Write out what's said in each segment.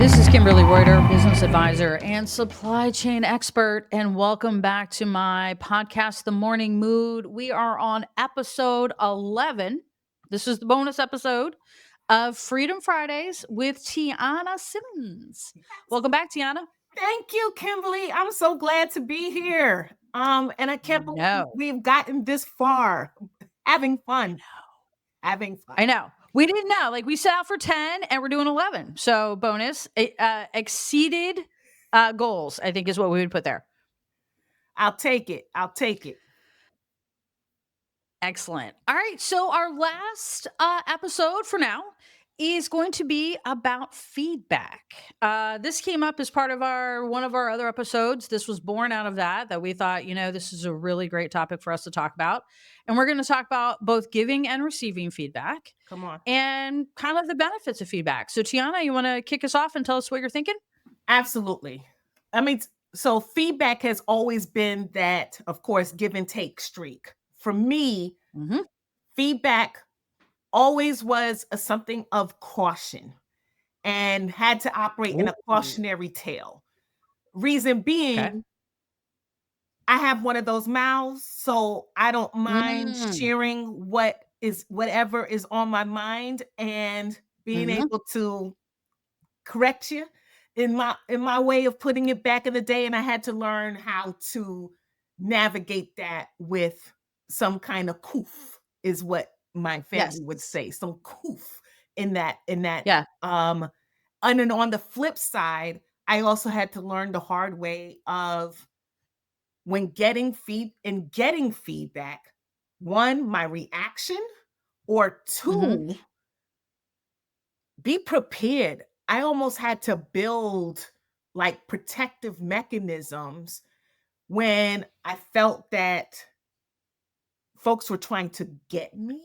This is Kimberly Reuter, business advisor and supply chain expert, and welcome back to my podcast, The Morning Mood. We are on episode 11. This is the bonus episode of Freedom Fridays with Tiana Simmonds. Welcome back, Tiana. Thank you, Kimberly. I'm so glad to be here. And I can't believe No, we've gotten this far. Having fun. Having fun. I know. We didn't know. Like we set out for 10 and we're doing 11. So bonus, exceeded goals, I think is what we would put there. I'll take it. I'll take it. Excellent. All right. So our last episode for now is going to be about feedback. This came up as part of one of our other episodes. This was born out of that we thought, this is a really great topic for us to talk about. And we're going to talk about both giving and receiving feedback. Come on. And kind of the benefits of feedback. So Tiana, you want to kick us off and tell us what you're thinking? Absolutely. I mean, so feedback has always been that, of course, give and take streak. For me, feedback always was something of caution and had to operate in a cautionary tale. Reason being, I have one of those mouths, so I don't mind sharing whatever is on my mind and being able to correct you in my way of putting it back in the day. And I had to learn how to navigate that with some kind of coof, is what my family would say. Some coof in that. Yeah. And then on the flip side, I also had to learn the hard way of when getting feedback, one, my reaction, or two, be prepared. I almost had to build like protective mechanisms when I felt that folks were trying to get me.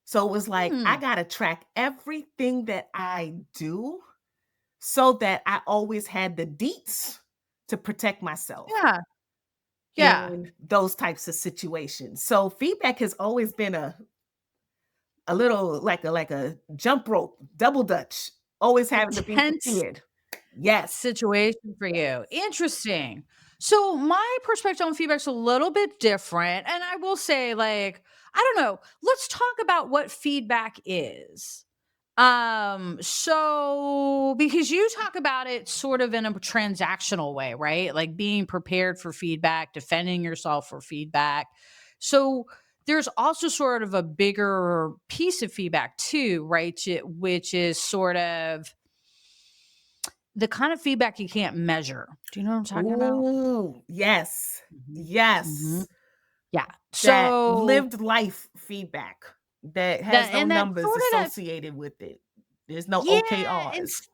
So it was like, I got to track everything that I do so that I always had the deets to protect myself. Yeah. In those types of situations. So feedback has always been a little like a jump rope, double dutch, always having to be prepared. Yes. Situation for you. Interesting. So my perspective on feedback is a little bit different. And I will say, like, I don't know, let's talk about what feedback is. So because you talk about it sort of in a transactional way, right? Like being prepared for feedback, defending yourself for feedback. So there's also sort of a bigger piece of feedback too, right? Which is sort of the kind of feedback you can't measure. Do you know what I'm talking about? Ooh, yes. Yes. Yeah. That So lived life feedback that has no numbers sort of associated with it. There's no yeah, OKRs.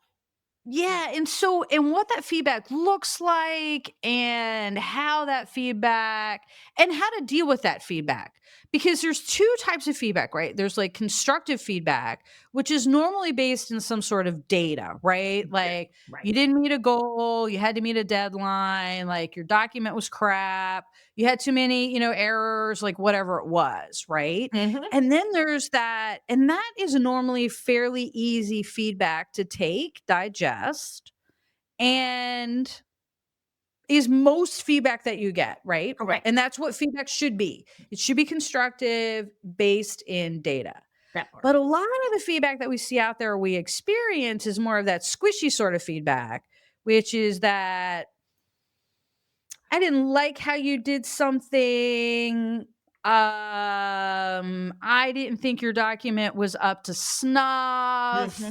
and what that feedback looks like and how that feedback and how to deal with that feedback. Because there's two types of feedback, right? There's like constructive feedback, which is normally based in some sort of data, right? Like you didn't meet a goal, you had to meet a deadline, like your document was crap, you had too many, errors, like whatever it was, right? And then there's that, and that is normally fairly easy feedback to take, digest, and is most feedback that you get, right? Correct. And that's what feedback should be. It should be constructive, based in data. But a lot of the feedback that we see out there, we experience is more of that squishy sort of feedback, which is that I didn't like how you did something. I didn't think your document was up to snuff.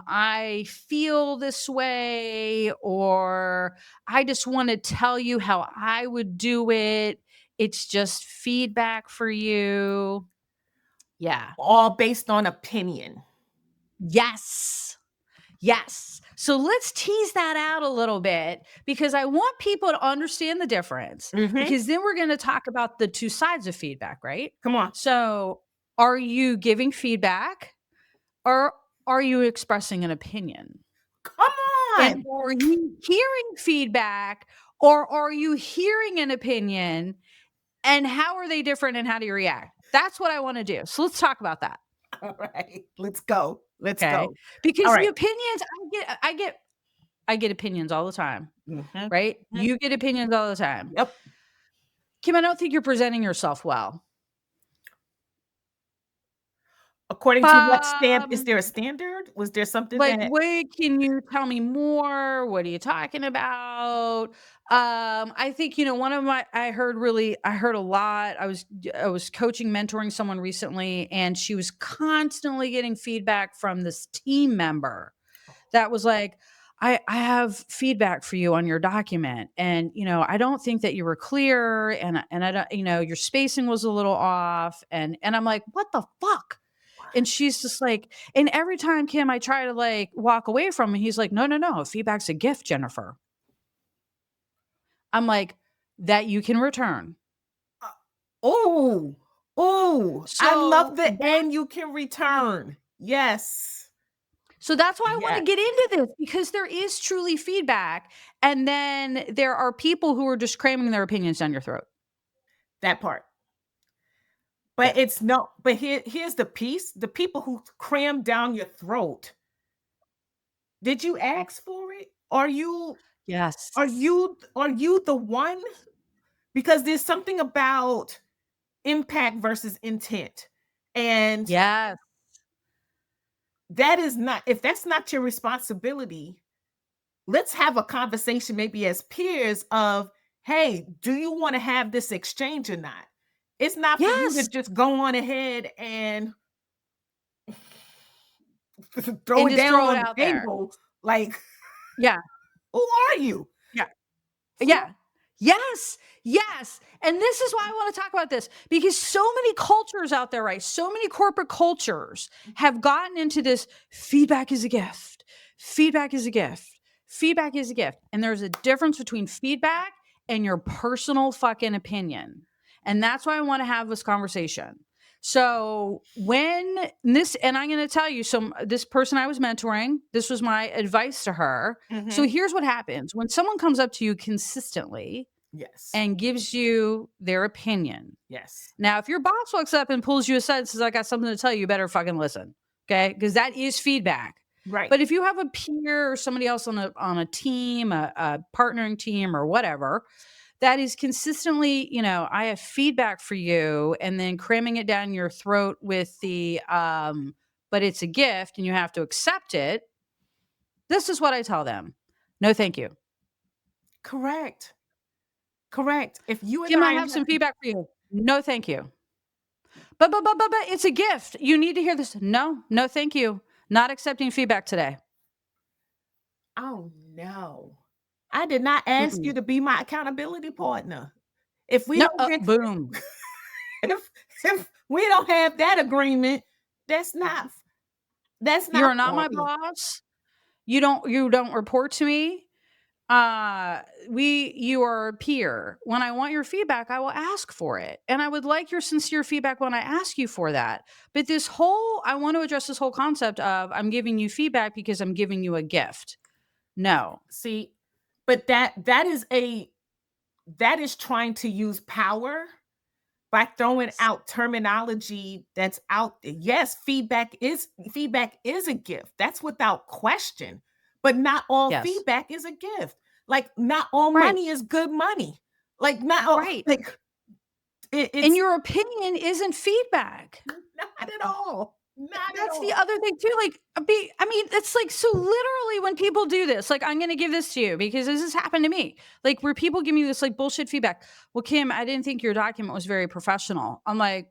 I feel this way, or I just want to tell you how I would do it. It's just feedback for you. Yeah. All based on opinion. Yes. Yes. So let's tease that out a little bit because I want people to understand the difference because then we're going to talk about the two sides of feedback, right? Come on. So are you giving feedback or are you expressing an opinion? Come on. And are you hearing feedback or are you hearing an opinion and how are they different and how do you react? That's what I want to do. So let's talk about that. All right, let's go. Let's Okay? go. All Because the right. opinions I get opinions all the time, Mhm, right? mhm. You get opinions all the time. Yep. Kim, I don't think you're presenting yourself well. According to what stamp is Um, there a standard? Was there something like, that wait, can you tell me more? What are you talking about? I think, one of my I heard a lot. I was coaching, mentoring someone recently, and she was constantly getting feedback from this team member that was like, I have feedback for you on your document. And, I don't think that you were clear and I don't, your spacing was a little off. And I'm like, what the fuck? And she's just like, and every time, Kim, I try to like walk away from him, he's like, no, no, no. Feedback's a gift, Jennifer. I'm like, that you can return. uh, oh, oh, I love So the "and you can return." Yes. So that's why I want to Yes, get into this because there is truly feedback. And then there are people who are just cramming their opinions down your throat. that part. Yeah. But it's no but here's the piece, the people who cram down your throat, did you ask for it? Yes. Are you the one? Because there's something about impact versus intent, and Yes. that is not if that's not your responsibility, let's have a conversation maybe as peers of, "Hey, do you wanna have this exchange or not?" It's not for you to Yes. just go on ahead and throw And it just down throw it on the out there. table like, Yeah. "Who are you?" Yeah. So Yeah. Yes. Yes. And this is why I want to talk about this because so many cultures out there, right? So many corporate cultures have gotten into this feedback is a gift. Feedback is a gift. Feedback is a gift. And there's a difference between feedback and your personal fucking opinion. And that's why I want to have this conversation. So and I'm going to tell you, this person I was mentoring, this was my advice to her. So Mhm. here's what happens when someone comes up to you consistently Yes. and gives you their opinion. Yes. Now, if your boss walks up and pulls you aside and says, I got something to tell you, you better fucking listen. Okay. Because that is feedback. Right. But if you have a peer or somebody else on a team, a partnering team or whatever, that is consistently, I have feedback for you, and then cramming it down your throat with but it's a gift and you have to accept it. This is what I tell them. No, thank you. Correct. Correct. If you and Kim, I I have have some to feedback for you. No, thank you. But it's a gift. You need to hear this. No, no, thank you. Not accepting feedback today. oh, no. I did not ask you Mm-mm. to be my accountability partner. If we No, don't get boom. if we don't have that agreement, that's not that's not You're not for my me. boss. You don't report to me. You are a peer. When I want your feedback, I will ask for it. And I would like your sincere feedback when I ask you for that. But I want to address this whole concept of I'm giving you feedback because I'm giving you a gift. No. See, but that is trying to use power by throwing out terminology that's out there. Yes, feedback is a gift. That's without question. But not all Yes. feedback is a gift. Like not all Right. money is good money. Like not all, Right. like And it's your opinion isn't feedback. not at all. Not at That's the all. other thing too. Like, I mean, it's like so literally when people do this, like, I'm going to give this to you because this has happened to me. Like, where people give me this like bullshit feedback. Well, Kim, I didn't think your document was very professional. I'm like,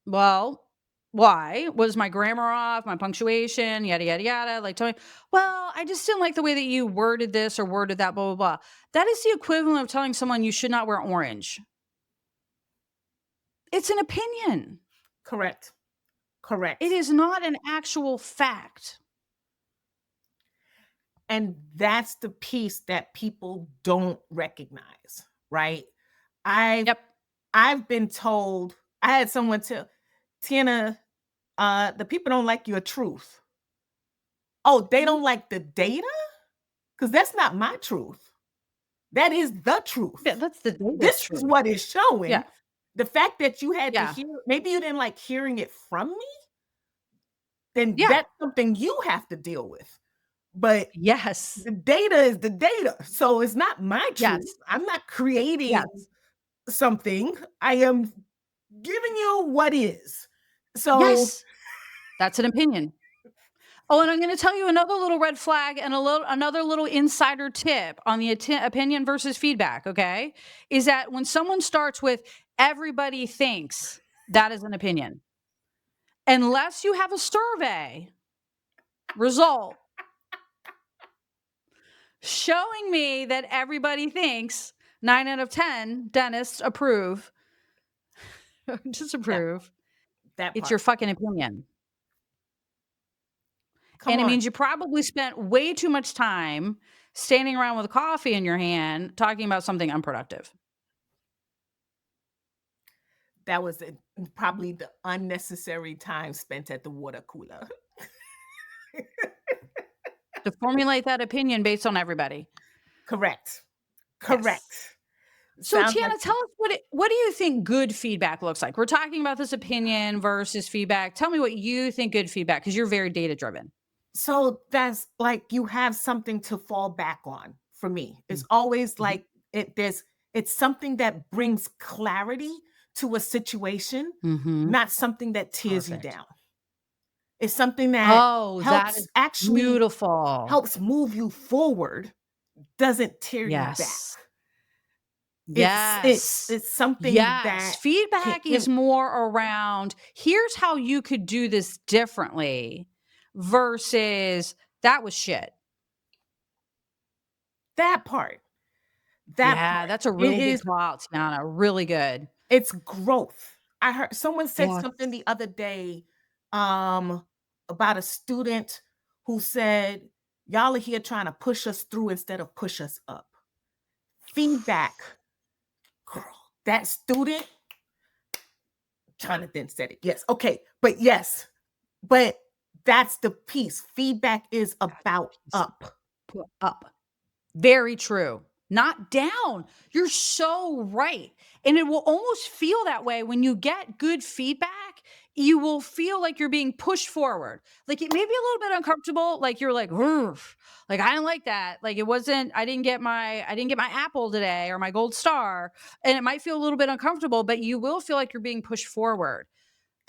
well, why? Was my grammar off? My punctuation, yada, yada, yada. Like, tell me, well, I just didn't like the way that you worded this or worded that, blah, blah, blah. That is the equivalent of telling someone you should not wear orange. It's an opinion. Correct. It Correct. is not an actual fact. And that's the piece that people don't recognize, right? I've Yep. I've been told, I had someone tell, Tiana, the people don't like your truth. Oh, they Mhm. don't like the data? Because that's not my truth. That is the Yeah, truth. that's the data's This is truth. what is Yeah, showing. The fact that you had to yeah. hear, maybe you didn't like hearing it from me, then Yeah. that's something you have to deal with. But Yes. the data is the data. So it's not my truth. Yes. I'm not creating Yes. something. I am giving you what is. So Yes. That's an opinion. Oh, and I'm gonna tell you another little red flag and another little insider tip on the opinion versus feedback, okay? Is that when someone starts with "everybody thinks," that is an opinion. Unless you have a survey result showing me that everybody thinks 9 out of 10 dentists approve or that disapprove, that it's your part. fucking opinion. Come And it on. means you probably spent way too much time standing around with a coffee in your hand talking about something unproductive. That was probably the unnecessary time spent at the water cooler. To formulate that opinion based on everybody. Correct. Yes. Correct. So Sounds like Tiana, tell us what do you think good feedback looks like? We're talking about this opinion versus feedback. Tell me what you think good feedback because you're very data driven. so that's like you have something to fall back on for me. It's Mm, always mhm, like it's something that brings clarity to a situation, mhm. not something that tears you Perfect. down. It's something that Oh, that helps is actually beautiful. helps move you forward, doesn't tear you back. Yes. It's it's Yes. it's something Yes. that Feedback is can more around, "Here's how you could do this differently," versus, "That was shit." that part, that Yeah, part. that's a It really good is call out, Tiana, really good. it's growth. I heard someone said Yes. something the other day, um, about a student who said, "Y'all are here trying to push us through instead of push us up." Feedback, girl, that student Jonathan said it. Yes, okay, but yes, but that's the piece. Feedback is That's the about piece. up. Put up. Very true. Not down. You're so right. And it will almost feel that way when you get good feedback. You will feel like you're being pushed forward. Like it may be a little bit uncomfortable. Like you're like, "Oof, like I didn't like that. Like it wasn't, I didn't get my apple today or my gold star. And it might feel a little bit uncomfortable, but you will feel like you're being pushed forward.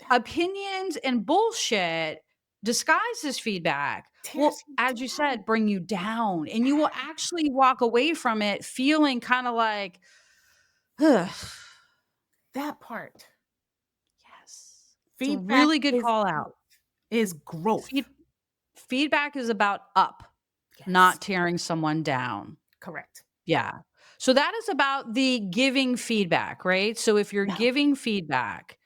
That Opinions and bullshit disguised as feedback will, tears you as you down. said, bring you down, and you will actually walk away from it feeling kinda like, "Ugh." That part. Yes. It's a Feedback really good call out. is Feed growth. feedback is about up, Yes, not tearing someone down. correct. Yeah. So that is about the giving feedback, right? So if you're Now, giving feedback,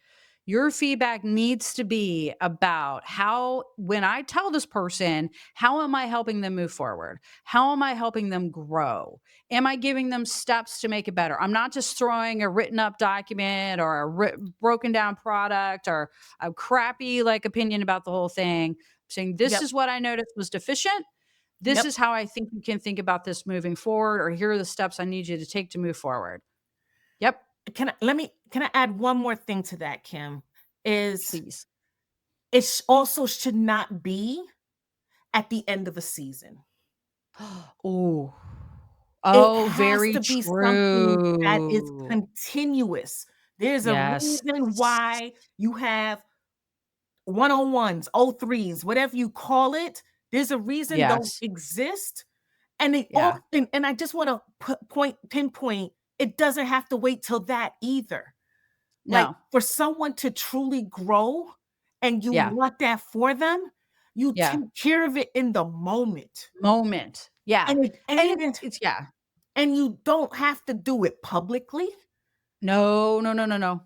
your feedback needs to be about how, when I tell this person, how am I helping them move forward? How am I helping them grow? Am I giving them steps to make it better? I'm not just throwing a written up document or a broken down product or a crappy like opinion about the whole thing. I'm saying this yep, is what I noticed was deficient. This yep. is how I think you can think about this moving forward, or here are the steps I need you to take to move forward. Yep, Can I add one more thing to that, Kim? Is please. also should not be at the end of a season. Oh. It Oh, has very to be something that is true. continuous. There's a Yes. reason why you have one-on-ones, O3s, whatever you call it. There's a reason those Yes. exist. And they Yeah. often, and I just want to pinpoint, it doesn't have to wait till that either. Like No. for someone to truly grow and you Yeah. want that for them, you Yeah. take care of it in the moment. Moment. Yeah. And it And and it's yeah. and you don't have to do it publicly. No, no, no, no, no.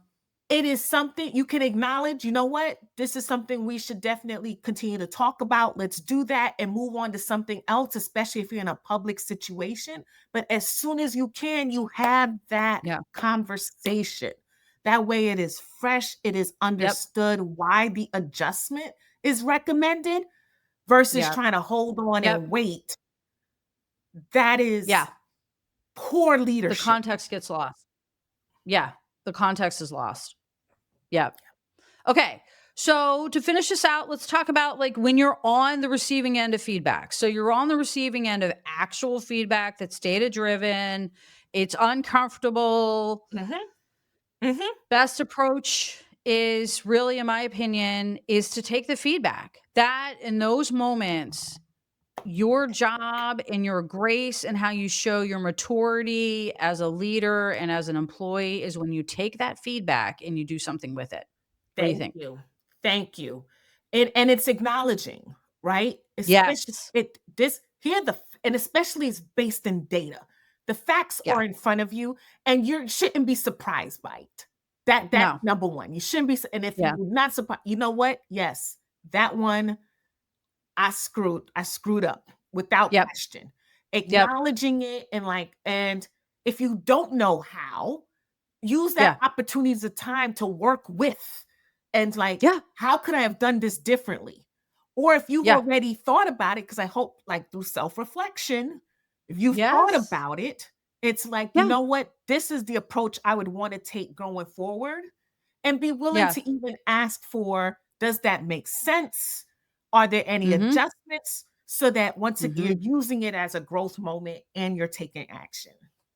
It is something you can acknowledge, you know what? This is something we should definitely continue to talk about. Let's do that and move on to something else, especially if you're in a public situation. But as soon as you can, you have that Yeah. conversation. That way it is fresh, it is Yep. understood why the adjustment is recommended versus Yeah. trying to hold on Yep. and wait. That is Yeah. poor The leadership. context gets lost. Yeah. The context is lost. Yep. Okay. So to finish this out, let's talk about like when you're on the receiving end of feedback. So you're on the receiving end of actual feedback that's data driven, it's uncomfortable. Mhm. Mhm. Best approach is really, in my opinion, is to take the feedback. That in those moments, your job and your grace and how you show your maturity as a leader and as an employee is when you take that feedback and you do something with it. What do you Thank think? you. Thank you. And it's acknowledging, right? Especially Yes. it this here the and especially it's based in data. The facts Yeah. are in front of you and you shouldn't be surprised by it. That's No. number 1. You shouldn't be and if you're Yeah. not surprised, you know what? Yes, that one I screwed up without Yep. question. Yep. Acknowledging it and if you don't know how, use that Yeah. opportunity as a time to work with and like, Yeah. how could I have done this differently? Or if you've Yeah. already thought about it, because I hope like through self-reflection, if you've thought Yes. about it, it's like, you Yeah. know what? This is the approach I would want to take going forward and be willing Yeah. to even ask for, does that make sense? Are there any Mhm. adjustments? So that once again, Mhm. you're using it as a growth moment and you're taking action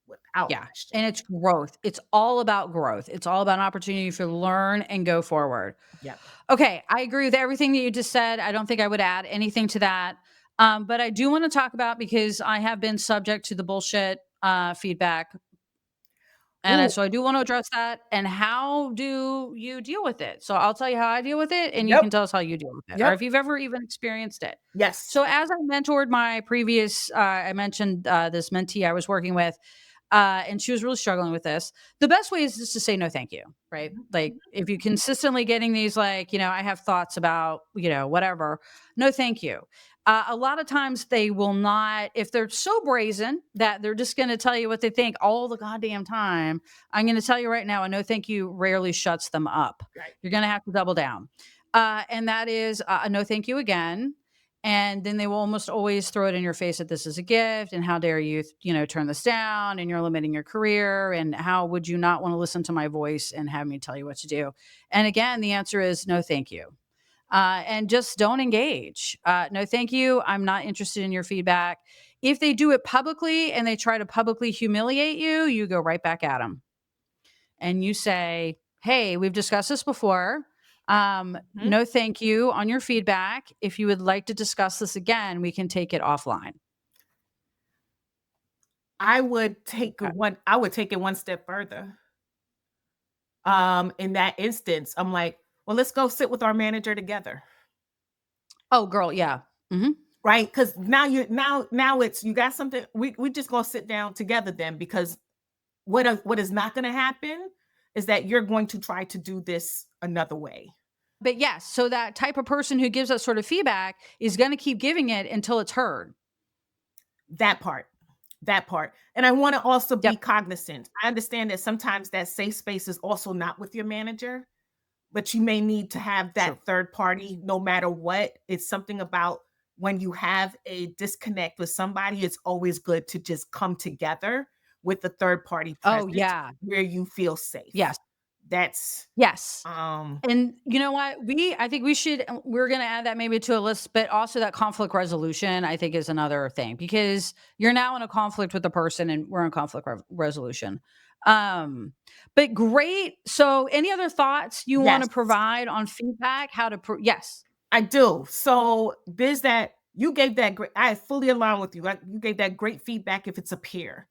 without Yeah. question. And it's growth. It's all about growth. It's all about an opportunity for learn and go forward. Yep. Okay, I agree with everything that you just said. I don't think I would add anything to that. But I do want to talk about because I have been subject to the bullshit feedback. And Ooh, so I do want to address that. And how do you deal with it? So I'll tell you how I deal with it, and you yep, can tell us how you deal with it, or yep, if you've ever even experienced it. yes. So as I mentored my previous, I mentioned this mentee I was working with, and she was really struggling with this. The best way is just to say no, thank you, right? Mhm, Like if you consistently getting these, like I have thoughts about whatever. No, thank you. A lot of times they will not, if they're so brazen that they're just going to tell you what they think all the goddamn time. I'm going to tell you right now, a no thank you rarely shuts them up. right. You're going to have to double down. And that is a no thank you again. And then they will almost always throw it in your face that this is a gift and how dare you, turn this down and you're limiting your career and how would you not want to listen to my voice and have me tell you what to do? And again, the answer is no, thank you. And just don't engage. No, thank you. I'm not interested in your feedback. If they do it publicly and they try to publicly humiliate you, you go right back at them and you say, "Hey, we've discussed this before. Mhm. No, thank you on your feedback. If you would like to discuss this again, we can take it offline." I would take it one step further. In that instance, I'm like, "Well, let's go sit with our manager together." Oh, girl, yeah. Hmm. Right? Because now it's you got something we just gonna sit down together then because what is not gonna happen is that you're going to try to do this another way. But yes, so that type of person who gives that sort of feedback is going to keep giving it until it's heard. That part. That part. And I wanna also be Yep. cognizant. I understand that sometimes that safe space is also not with your manager, but you may need to have True. that third party no matter what. It's something about when you have a disconnect with somebody, it's always good to just come together with the third party Oh, present yeah. where you feel safe. Yes. That's, Yes. um And you know what? I think we're going to add that maybe to a list, but also that conflict resolution, I think is another thing because you're now in a conflict with the person and we're in conflict resolution. Um, but great. So any other thoughts you want yes, to provide on feedback? How to, yes. I do. So there's that you gave that great I fully align with you. Like you gave that great feedback if it's a peer.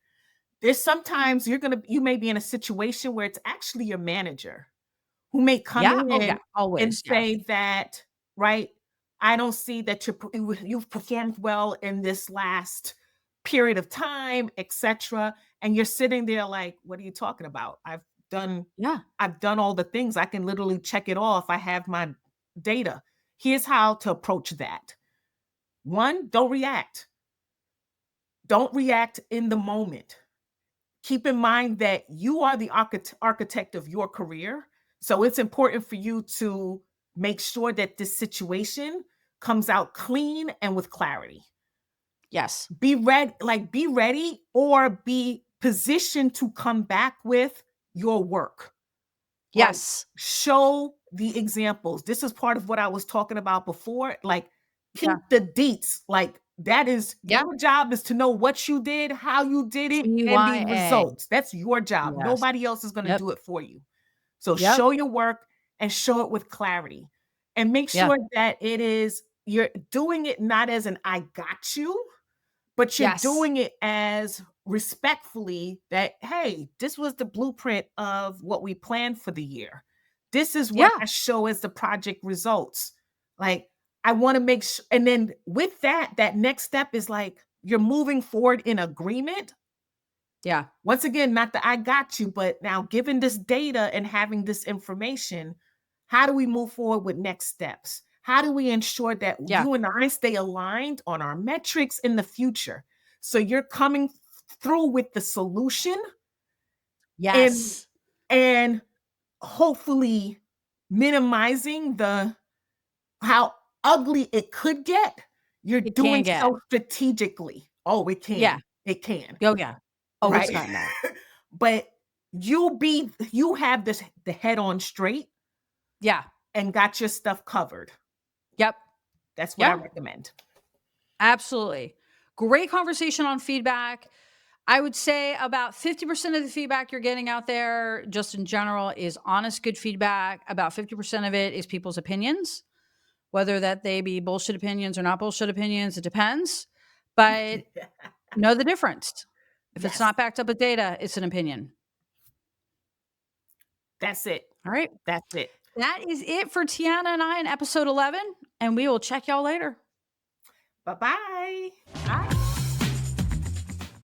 There's sometimes you may be in a situation where it's actually your manager who may come Yeah. Oh, yeah. in and Always. Yes. say that, right? I don't see that you've performed well in this last period of time, etc. And you're sitting there like, what are you talking about? Done, Yeah. I've done all the things. I can literally check it off. I have my data. Here's how to approach that. One, don't react. Don't react in the moment. Keep in mind that you are the architect of your career. So it's important for you to make sure that this situation comes out clean and with clarity. Yes. Be ready or be positioned to come back with your work. Like Yes. show the examples. This is part of what I was talking about before. Like, Yeah. keep the deets. Like, that is Yeah. your job, is to know what you did, how you did it, and the TYA. results. That's your job. Yes. Nobody else is going to Yep. do it for you. So Yep. show your work and show it with clarity. And make Yeah. sure that you're doing it not as an I got you, but you're Yes. doing it as respectfully that, hey, this was the blueprint of what we planned for the year. This is what Yeah. I show as the project results. Like, I want to make sure. And then with that, that next step is like you're moving forward in agreement. Yeah. Once again, not that I got you, but now given this data and having this information, how do we move forward with next steps? How do we ensure that Yeah. you and I stay aligned on our metrics in the future? So you're coming through with the solution and Yes. and hopefully minimizing the how ugly it could get. You're It can doing get. so strategically. Oh, it Yeah. can. It can. Oh, yeah. Oh, it's Right? gotten that. But you have the head on straight Yeah. and got your stuff covered. Yep. That's what I Yeah. recommend. Absolutely. Great conversation on feedback. I would say about 50% of the feedback you're getting out there, just in general, is honest, good feedback. About 50% of it is people's opinions, whether that they be bullshit opinions or not bullshit opinions. It depends. But know the difference. If it's Yes, not backed up with data, it's an opinion. that's it. All right. That's it. That is it for Tiana and I in episode 11. And we will check y'all later. Bye-bye. Bye.